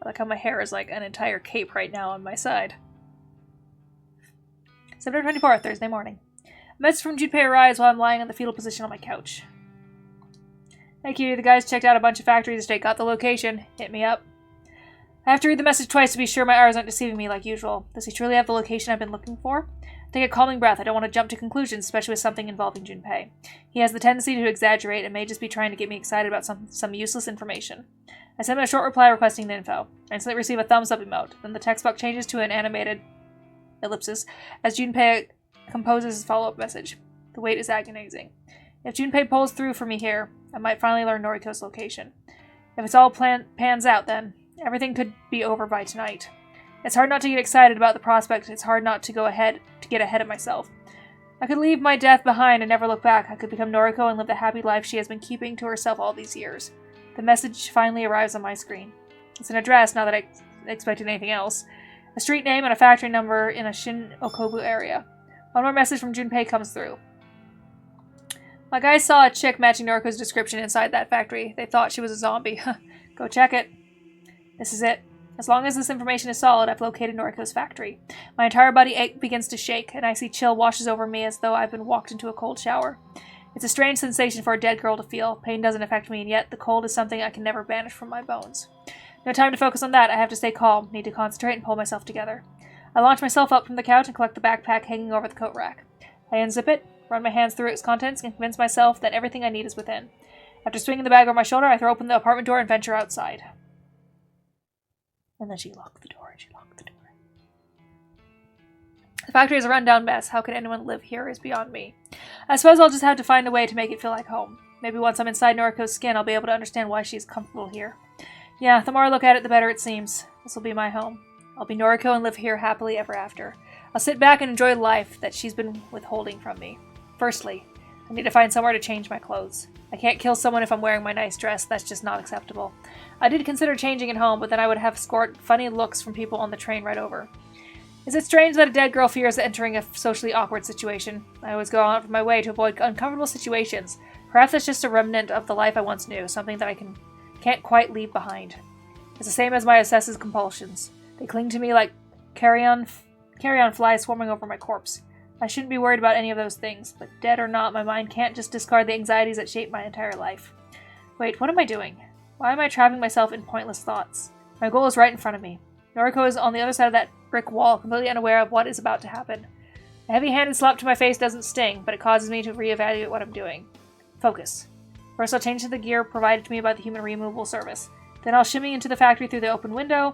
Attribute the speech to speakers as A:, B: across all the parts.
A: I like how my hair is like an entire cape right now on my side. September 24th, Thursday morning. A message from Junpei arrives while I'm lying in the fetal position on my couch. Thank you. The guys checked out a bunch of factories today. Got the location. Hit me up. I have to read the message twice to be sure my eyes aren't deceiving me like usual. Does he truly have the location I've been looking for? I take a calming breath. I don't want to jump to conclusions, especially with something involving Junpei. He has the tendency to exaggerate and may just be trying to get me excited about some useless information. I send him a short reply requesting the info. I instantly receive a thumbs up emote. Then the text box changes to an animated ellipsis as Junpei composes his follow-up message. The wait is agonizing. If Junpei pulls through for me here, I might finally learn Noriko's location. If it's all pans out, then everything could be over by tonight. It's hard not to get excited about the prospect. It's hard not to get ahead of myself. I could leave my death behind and never look back. I could become Noriko and live the happy life she has been keeping to herself all these years. The message finally arrives on my screen. It's an address, not that I expected anything else. A street name and a factory number in a Shin-Okubo area. One more message from Junpei comes through. My guys saw a chick matching Noriko's description inside that factory. They thought she was a zombie. Go check it. This is it. As long as this information is solid, I've located Noriko's factory. My entire body begins to shake. An icy chill washes over me as though I've been walked into a cold shower. It's a strange sensation for a dead girl to feel. Pain doesn't affect me, and yet the cold is something I can never banish from my bones. No time to focus on that. I have to stay calm, need to concentrate and pull myself together. I launch myself up from the couch and collect the backpack hanging over the coat rack. I unzip it, run my hands through its contents, and convince myself that everything I need is within. After swinging the bag over my shoulder, I throw open the apartment door and venture outside. And then she locked the door. The factory is a rundown mess. How could anyone live here is beyond me. I suppose I'll just have to find a way to make it feel like home. Maybe once I'm inside Noriko's skin, I'll be able to understand why she's comfortable here. Yeah, the more I look at it, the better it seems. This will be my home. I'll be Noriko and live here happily ever after. I'll sit back and enjoy life that she's been withholding from me. Firstly, I need to find somewhere to change my clothes. I can't kill someone if I'm wearing my nice dress. That's just not acceptable. I did consider changing at home, but then I would have scored funny looks from people on the train right over. Is it strange that a dead girl fears entering a socially awkward situation? I always go out of my way to avoid uncomfortable situations. Perhaps that's just a remnant of the life I once knew, something that I can't quite leave behind. It's the same as my obsessive compulsions. They cling to me like carrion flies swarming over my corpse. I shouldn't be worried about any of those things, but dead or not, my mind can't just discard the anxieties that shape my entire life. Wait, what am I doing? Why am I trapping myself in pointless thoughts? My goal is right in front of me. Noriko is on the other side of that brick wall, completely unaware of what is about to happen. A heavy-handed slap to my face doesn't sting, but it causes me to reevaluate what I'm doing. Focus. First, I'll change to the gear provided to me by the human removal service. Then I'll shimmy into the factory through the open window.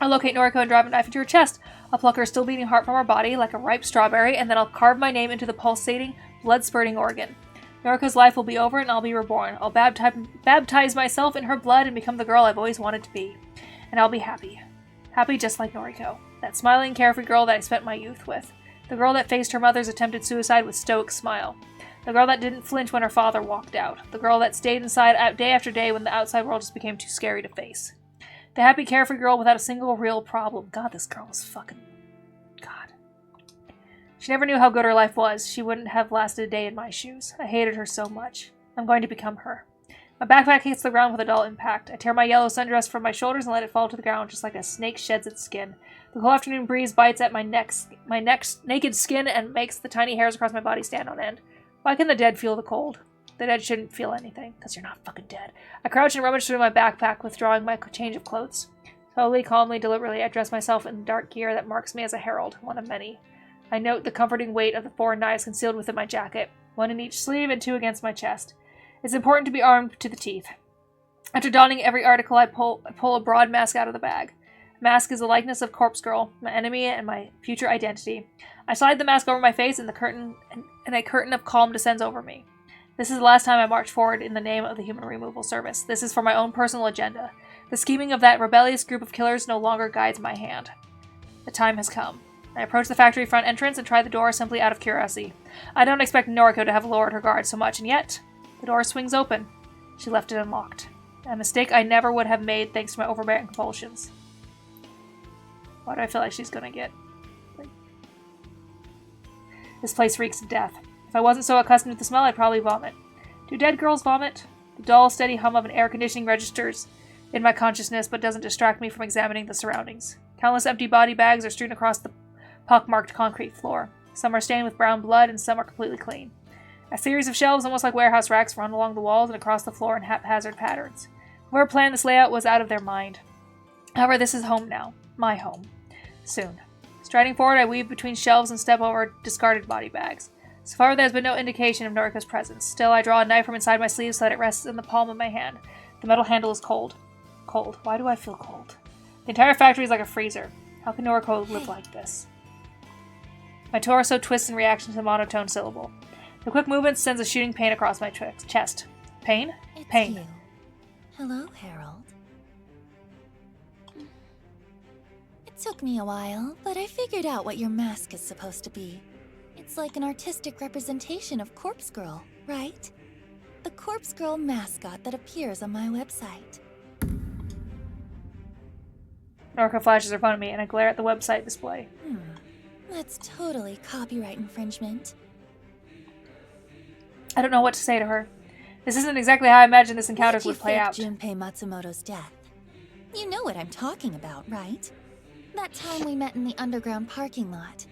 A: I'll locate Noriko and drive a knife into her chest. I'll pluck her still beating heart from her body like a ripe strawberry, and then I'll carve my name into the pulsating, blood-spurting organ. Noriko's life will be over, and I'll be reborn. I'll baptize myself in her blood and become the girl I've always wanted to be. And I'll be happy. Happy just like Noriko. That smiling, carefree girl that I spent my youth with. The girl that faced her mother's attempted suicide with stoic smile. The girl that didn't flinch when her father walked out. The girl that stayed inside day after day when the outside world just became too scary to face. The happy, carefree girl without a single real problem. God, this girl was fucking... God. She never knew how good her life was. She wouldn't have lasted a day in my shoes. I hated her so much. I'm going to become her. My backpack hits the ground with a dull impact. I tear my yellow sundress from my shoulders and let it fall to the ground just like a snake sheds its skin. The cool afternoon breeze bites at my naked skin and makes the tiny hairs across my body stand on end. Why can the dead feel the cold? The dead shouldn't feel anything, because you're not fucking dead. I crouch and rummage through my backpack, withdrawing my change of clothes. Slowly, calmly, deliberately, I dress myself in the dark gear that marks me as a herald, one of many. I note the comforting weight of the 4 knives concealed within my jacket, 1 in each sleeve and 2 against my chest. It's important to be armed to the teeth. After donning every article, I pull a broad mask out of the bag. The mask is a likeness of Corpse Girl, my enemy and my future identity. I slide the mask over my face, and a curtain of calm descends over me. This is the last time I march forward in the name of the Human Removal Service. This is for my own personal agenda. The scheming of that rebellious group of killers no longer guides my hand. The time has come. I approach the factory front entrance and try the door simply out of curiosity. I don't expect Noriko to have lowered her guard so much, and yet the door swings open. She left it unlocked. A mistake I never would have made thanks to my overbearing compulsions. Why do I feel like she's gonna get... This place reeks of death. If I wasn't so accustomed to the smell, I'd probably vomit. Do dead girls vomit? The dull, steady hum of an air conditioning registers in my consciousness, but doesn't distract me from examining the surroundings. Countless empty body bags are strewn across the pockmarked concrete floor. Some are stained with brown blood, and some are completely clean. A series of shelves, almost like warehouse racks, run along the walls and across the floor in haphazard patterns. Whoever planned this layout was out of their mind. However, this is home now. My home. Soon. Striding forward, I weave between shelves and step over discarded body bags. So far, there has been no indication of Noriko's presence. Still, I draw a knife from inside my sleeve so that it rests in the palm of my hand. The metal handle is cold. Cold. Why do I feel cold? The entire factory is like a freezer. How can Noriko live like this? My torso twists in reaction to the monotone syllable. The quick movement sends a shooting pain across my chest. Pain?
B: It's
A: Pain.
B: You. Hello, Harold. It took me a while, but I figured out what your mask is supposed to be. It's like an artistic representation of Corpse Girl, right? The Corpse Girl mascot that appears on my website.
A: Noriko flashes her phone at me, and I glare at the website display.
B: That's totally copyright infringement.
A: I don't know what to say to her. This isn't exactly how I imagined this encounter would play out.
B: Junpei Matsumoto's death. You know what I'm talking about, right? That time we met in the underground parking lot.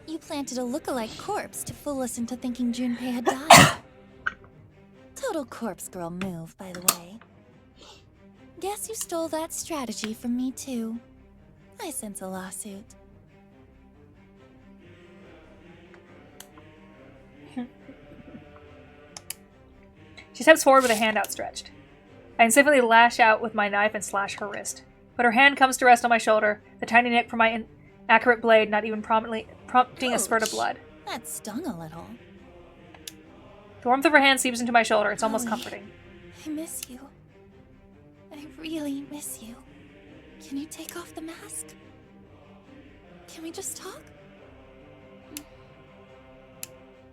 B: You planted a look-alike corpse to fool us into thinking Junpei had died. Total Corpse Girl move, by the way. Guess you stole that strategy from me, too. I sense a lawsuit.
A: She steps forward with a hand outstretched. I instinctively lash out with my knife and slash her wrist. But her hand comes to rest on my shoulder, the tiny nick from my inaccurate blade not even prompting a spurt of blood.
B: That stung a little.
A: The warmth of her hand seeps into my shoulder. It's almost comforting.
B: I miss you. I really miss you. Can you take off the mask? Can we just talk?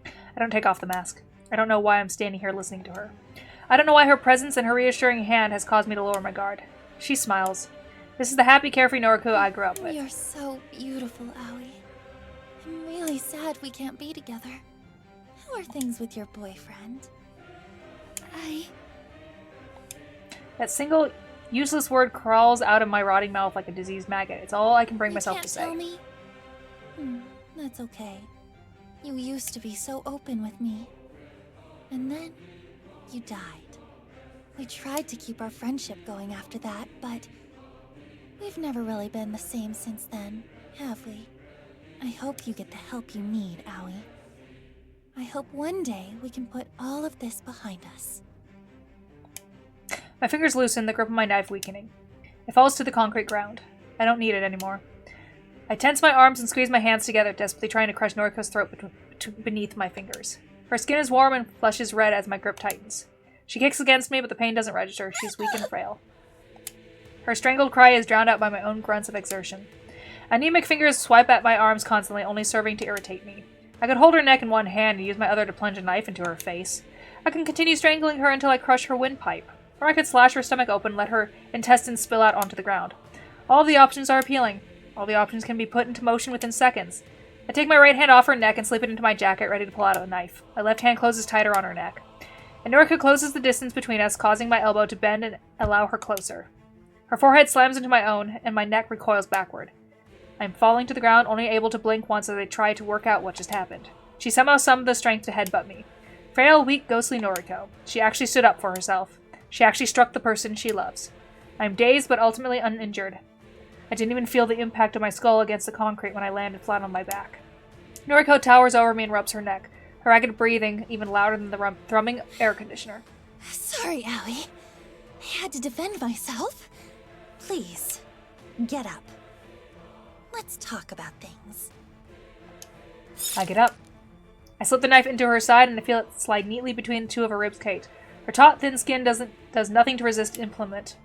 A: I don't take off the mask. I don't know why I'm standing here listening to her. I don't know why her presence and her reassuring hand has caused me to lower my guard. She smiles. This is the happy, carefree Noriko I grew up with.
B: You're so beautiful, Aoi. I'm really sad we can't be together. How are things with your boyfriend?
A: That single, useless word crawls out of my rotting mouth like a diseased maggot. It's all I can bring myself to say.
B: You can't tell me? That's okay. You used to be so open with me. And then, you died. We tried to keep our friendship going after that, but we've never really been the same since then, have we? I hope you get the help you need, Aoi. I hope one day we can put all of this behind us.
A: My fingers loosen, the grip of my knife weakening. It falls to the concrete ground. I don't need it anymore. I tense my arms and squeeze my hands together, desperately trying to crush Noriko's throat beneath my fingers. Her skin is warm and flushes red as my grip tightens. She kicks against me, but the pain doesn't register. She's weak and frail. Her strangled cry is drowned out by my own grunts of exertion. Anemic fingers swipe at my arms constantly, only serving to irritate me. I could hold her neck in one hand and use my other to plunge a knife into her face. I can continue strangling her until I crush her windpipe. Or I could slash her stomach open and let her intestines spill out onto the ground. All of the options are appealing. All the options can be put into motion within seconds. I take my right hand off her neck and slip it into my jacket, ready to pull out a knife. My left hand closes tighter on her neck. And Noriko closes the distance between us, causing my elbow to bend and allow her closer. Her forehead slams into my own, and my neck recoils backward. I am falling to the ground, only able to blink once as I try to work out what just happened. She somehow summoned the strength to headbutt me. Frail, weak, ghostly Noriko. She actually stood up for herself. She actually struck the person she loves. I am dazed, but ultimately uninjured. I didn't even feel the impact of my skull against the concrete when I landed flat on my back. Noriko towers over me and rubs her neck, her ragged breathing even louder than the thrumming air conditioner.
B: Sorry, Aoi. I had to defend myself. Please, get up. Let's talk about things.
A: I get up. I slip the knife into her side and I feel it slide neatly between two of her ribs cage. Her taut, thin skin does nothing to resist implement.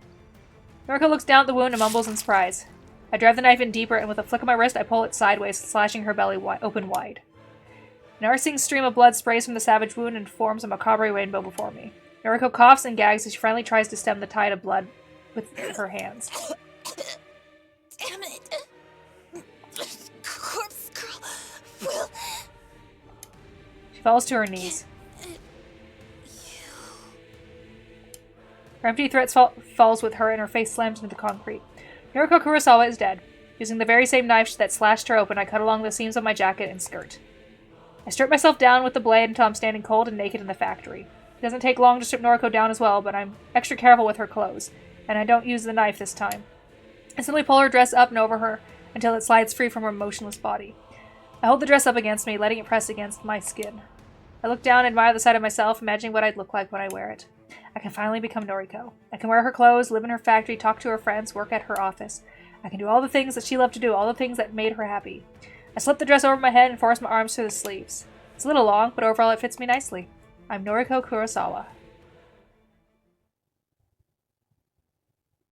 A: Noriko looks down at the wound and mumbles in surprise. I drive the knife in deeper, and with a flick of my wrist, I pull it sideways, slashing her belly open wide. An arcing stream of blood sprays from the savage wound and forms a macabre rainbow before me. Noriko coughs and gags as she finally tries to stem the tide of blood with her hands.
B: Damn it! Corpse Girl will...
A: She falls to her knees. Her empty threat falls with her and her face slams into the concrete. Noriko Kurosawa is dead. Using the very same knife that slashed her open, I cut along the seams of my jacket and skirt. I strip myself down with the blade until I'm standing cold and naked in the factory. It doesn't take long to strip Noriko down as well, but I'm extra careful with her clothes, and I don't use the knife this time. I simply pull her dress up and over her until it slides free from her motionless body. I hold the dress up against me, letting it press against my skin. I look down and admire the side of myself, imagining what I'd look like when I wear it. I can finally become Noriko. I can wear her clothes, live in her factory, talk to her friends, work at her office. I can do all the things that she loved to do, all the things that made her happy. I slip the dress over my head and force my arms through the sleeves. It's a little long, but overall it fits me nicely. I'm Noriko Kurosawa.